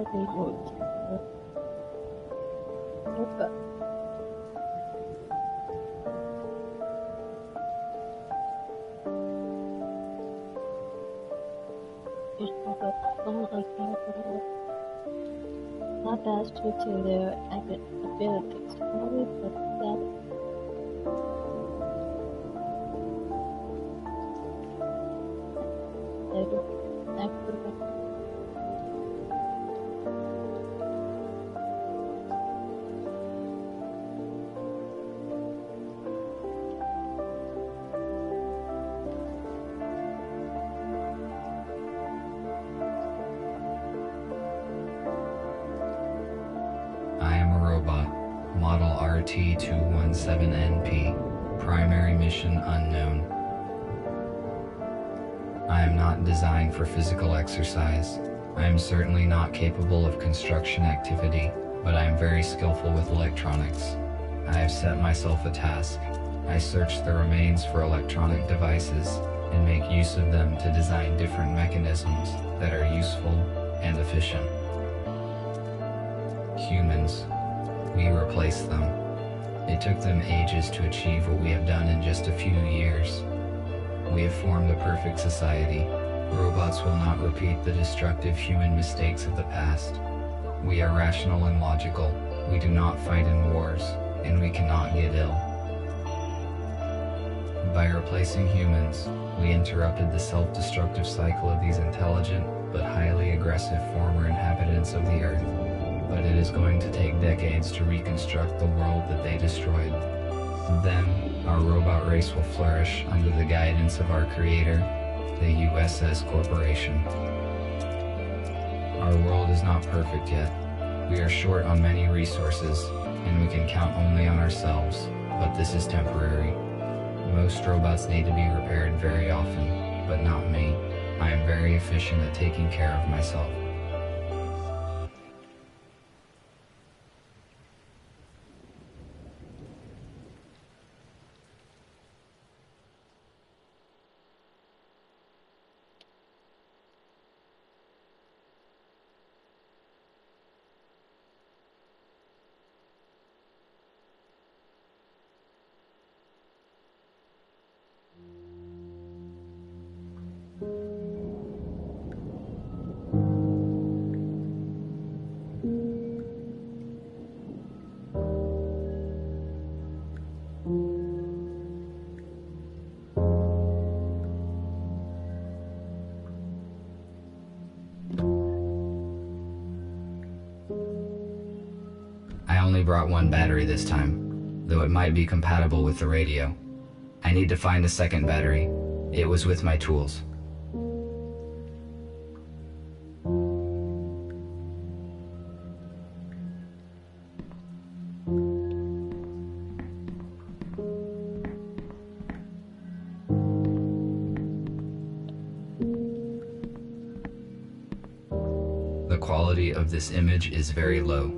里有这个就是那个综合天赋 not best due to their abilities, only but that they do actually I am a robot, model RT217NP, primary mission unknown. I am not designed for physical exercise. I am certainly not capable of construction activity, but I am very skillful with electronics. I have set myself a task. I search the remains for electronic devices and make use of them to design different mechanisms that are useful and efficient. Humans, we replace them. It took them ages to achieve what we have done in just a few years. We have formed the perfect society. Robots will not repeat the destructive human mistakes of the past. We are rational and logical. We do not fight in wars, and we cannot get ill. By replacing humans, we interrupted the self-destructive cycle of these intelligent but highly aggressive former inhabitants of the Earth. But it is going to take decades to reconstruct the world that they destroyed. Then, our robot race will flourish under the guidance of our creator, the USS Corporation. Our world is not perfect yet. We are short on many resources, and we can count only on ourselves, but this is temporary. Most robots need to be repaired very often, but not me. I am very efficient at taking care of myself. I only brought one battery this time, though it might be compatible with the radio. I need to find a second battery. It was with my tools. The quality of this image is very low.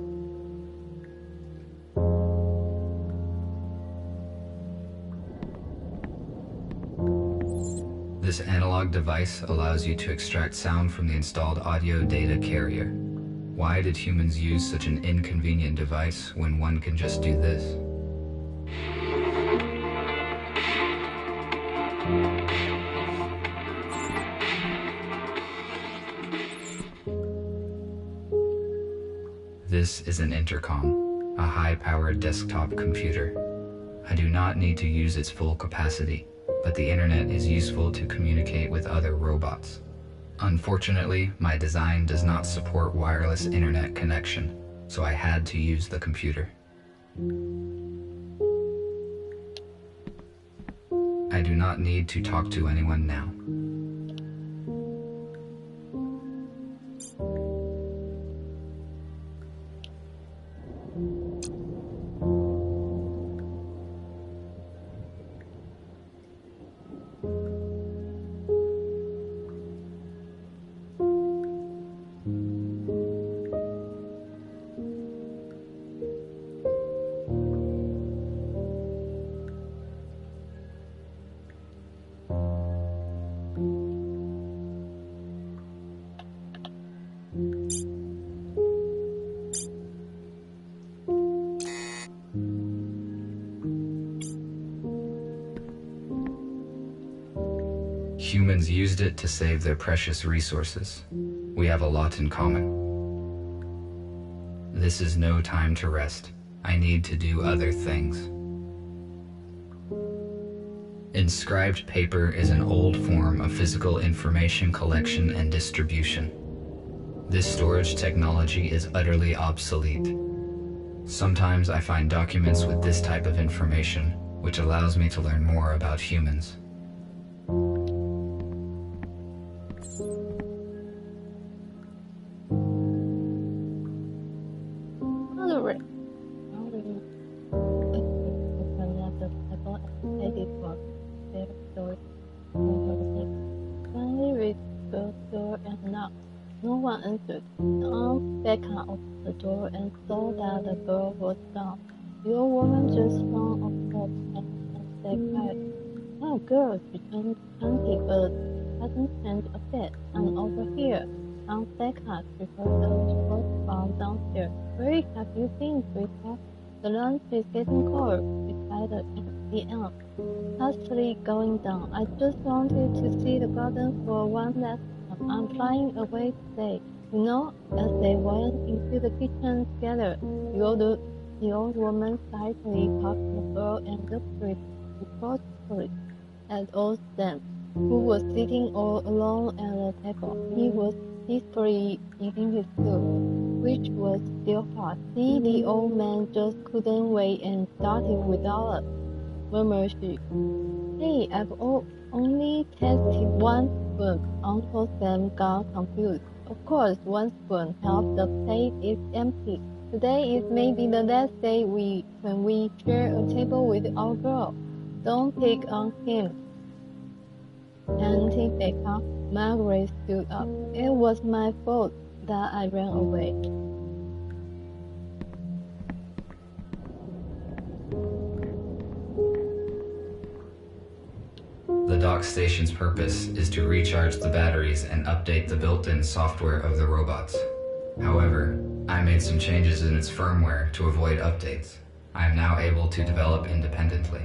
This analog device allows you to extract sound from the installed audio data carrier. Why did humans use such an inconvenient device when one can just do this? This is an intercom, a high-powered desktop computer. I do not need to use its full capacity, but the internet is useful to communicate with other robots. Unfortunately, my design does not support wireless internet connection, so I had to use the computer. I do not need to talk to anyone now. Humans used it to save their precious resources. We have a lot in common. This is no time to rest. I need to do other things. Inscribed paper is an old form of physical information collection and distribution. This storage technology is utterly obsolete. Sometimes I find documents with this type of information, which allows me to learn more about humans. No one answered. Aunt Becca opened the door and saw that the girl was gone. The old woman just swung off her and said quietly, "Oh, girl, you turned 20, but hasn't changed a bit. And over here." Aunt Becca preferred the short farm downstairs. "Where have you been, sweetheart? The lunch is getting cold," replied the aunt, hastily going down. "I just wanted to see the garden for one last time. I'm flying away today." You know, as they went into the kitchen together, the old woman slightly cocked the girl and looked reproachfully at old Sam, who was sitting all alone at the table. He was peacefully eating his soup, which was still hot. "See, the old man just couldn't wait and started without us," murmured she. "Hey, I've only tasted one spoon." Uncle Sam got confused. "Of course, one spoon helps. The plate is empty. Today is maybe the last day when we share a table with our girl. Don't pick on him." Auntie Becca, Margaret stood up. "It was my fault that I ran away." The dock station's purpose is to recharge the batteries and update the built-in software of the robots. However, I made some changes in its firmware to avoid updates. I am now able to develop independently.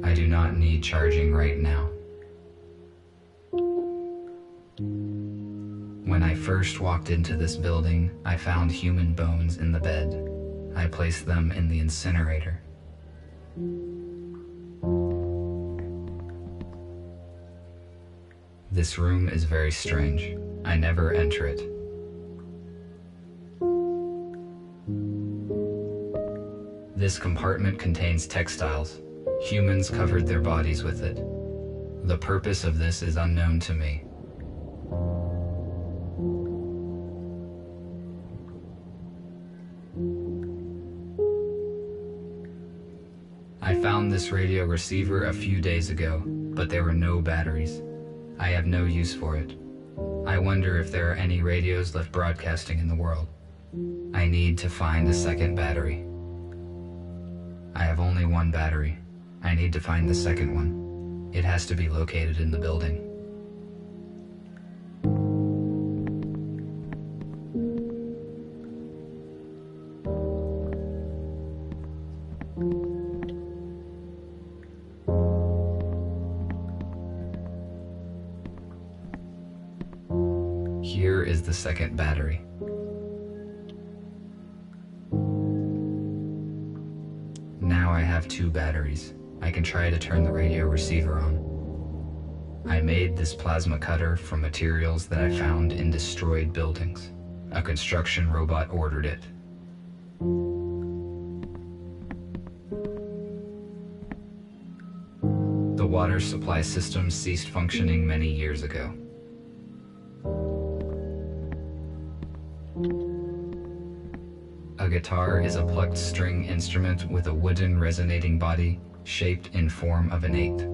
I do not need charging right now. When I first walked into this building, I found human bones in the bed. I placed them in the incinerator. This room is very strange. I never enter it. This compartment contains textiles. Humans covered their bodies with it. The purpose of this is unknown to me. I found this radio receiver a few days ago, but there were no batteries. I have no use for it. I wonder if there are any radios left broadcasting in the world. I need to find a second battery. I have only one battery. I need to find the second one. It has to be located in the building. Here is the second battery. Now I have two batteries. I can try to turn the radio receiver on. I made this plasma cutter from materials that I found in destroyed buildings. A construction robot ordered it. The water supply system ceased functioning many years ago. A guitar is a plucked string instrument with a wooden resonating body shaped in form of an 8.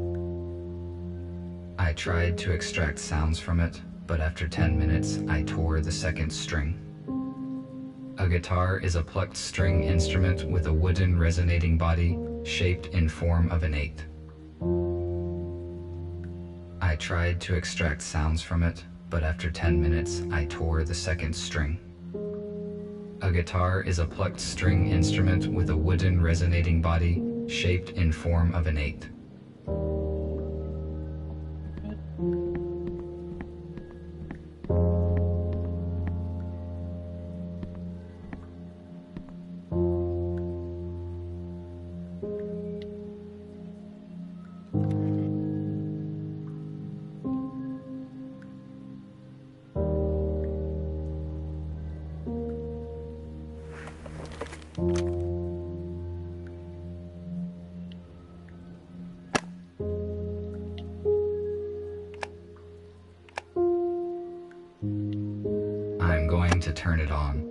I tried to extract sounds from it, but after 10 minutes I tore the second string. A guitar is a plucked string instrument with a wooden resonating body shaped in form of an 8. I tried to extract sounds from it, but after 10 minutes I tore the second string. A guitar is a plucked string instrument with a wooden resonating body shaped in form of an 8. I'm going to turn it on.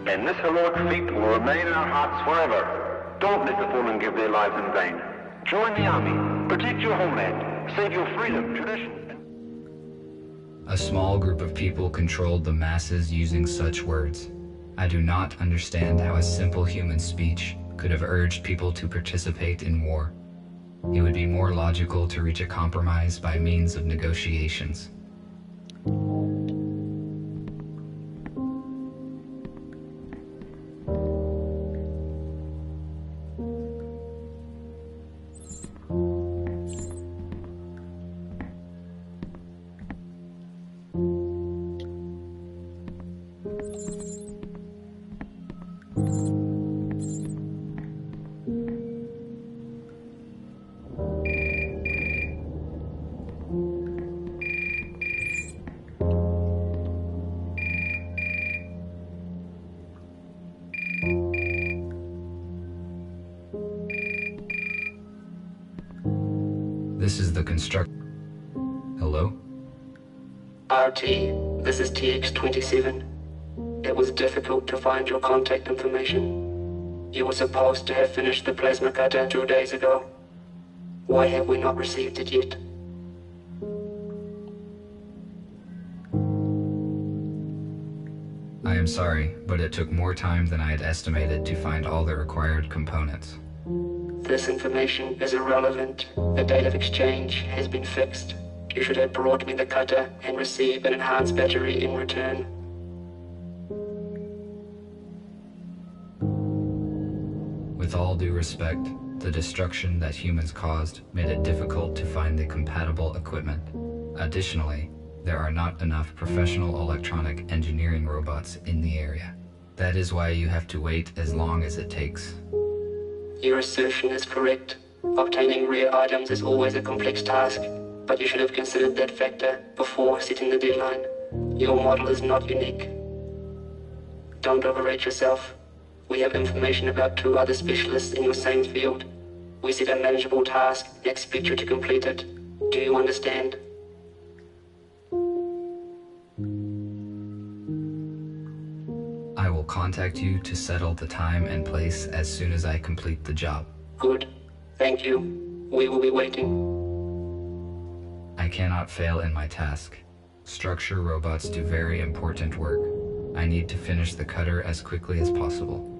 And this heroic feat will remain in our hearts forever. Don't let the fallen give their lives in vain. Join the army, protect your homeland, save your freedom, tradition. A small group of people controlled the masses using such words. I do not understand how a simple human speech could have urged people to participate in war. It would be more logical to reach a compromise by means of negotiations. This is the construct. Hello? RT, this is TX-27. It was difficult to find your contact information. You were supposed to have finished the plasma cutter 2 days ago. Why have we not received it yet? I am sorry, but it took more time than I had estimated to find all the required components. This information is irrelevant. The date of exchange has been fixed. You should have brought me the cutter and receive an enhanced battery in return. With all due respect, the destruction that humans caused made it difficult to find the compatible equipment. Additionally, there are not enough professional electronic engineering robots in the area. That is why you have to wait as long as it takes. Your assertion is correct. Obtaining rare items is always a complex task, but you should have considered that factor before setting the deadline. Your model is not unique. Don't overrate yourself. We have information about 2 other specialists in your same field. We set a manageable task and expect you to complete it. Do you understand? I will contact you to settle the time and place as soon as I complete the job. Good. Thank you. We will be waiting. I cannot fail in my task. Structure robots do very important work. I need to finish the cutter as quickly as possible.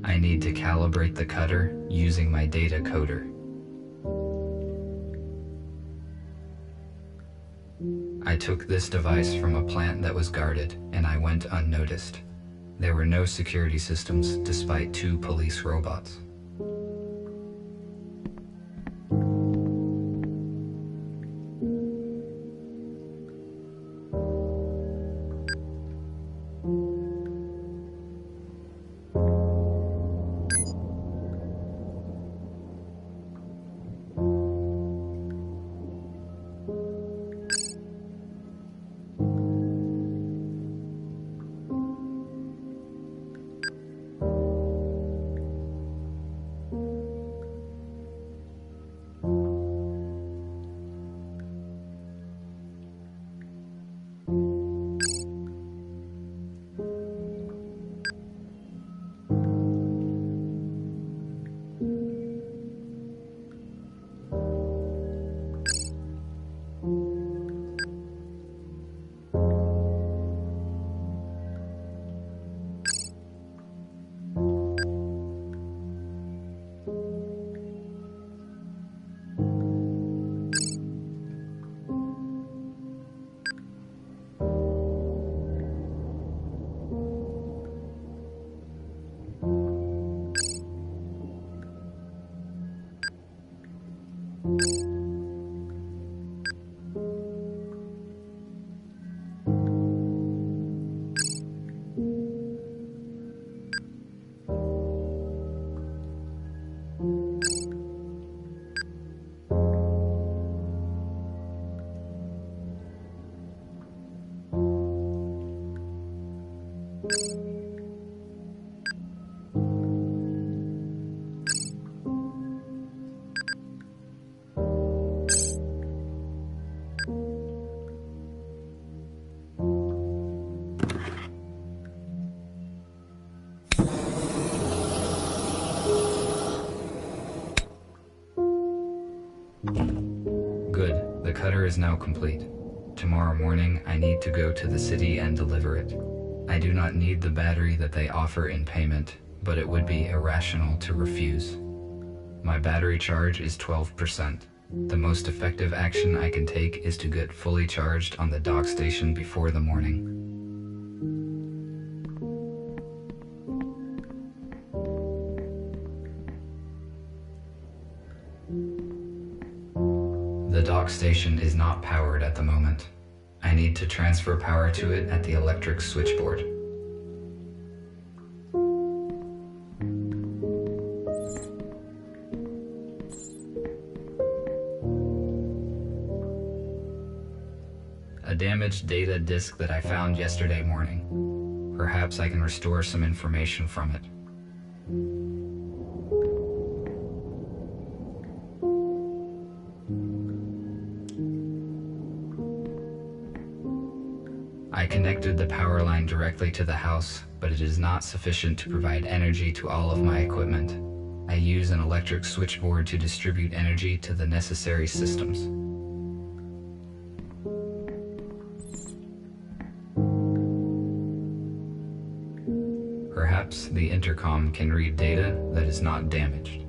I need to calibrate the cutter using my data coder. I took this device from a plant that was guarded, and I went unnoticed. There were no security systems despite 2 police robots. Good, the cutter is now complete. Tomorrow morning, I need to go to the city and deliver it. I do not need the battery that they offer in payment, but it would be irrational to refuse. My battery charge is 12%. The most effective action I can take is to get fully charged on the dock station before the morning. The dock station is not powered at the moment. I need to transfer power to it at the electric switchboard. A damaged data disk that I found yesterday morning. Perhaps I can restore some information from it. I connected the power line directly to the house, but it is not sufficient to provide energy to all of my equipment. I use an electric switchboard to distribute energy to the necessary systems. Perhaps the intercom can read data that is not damaged.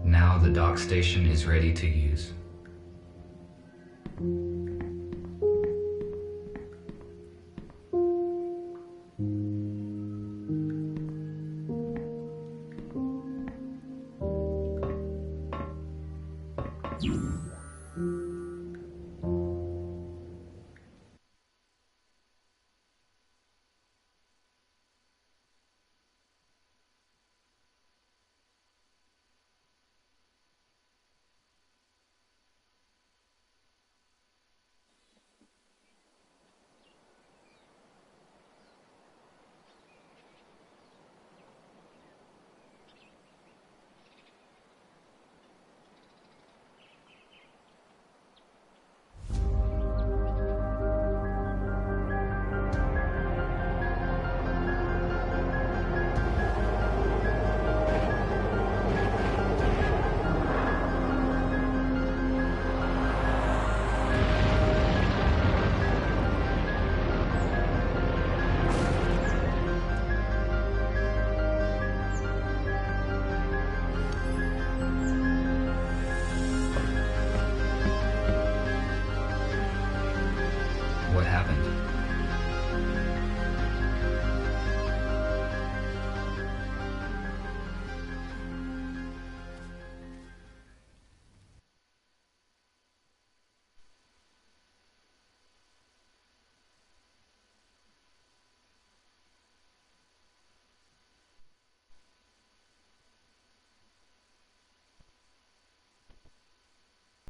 Now the dock station is ready to use.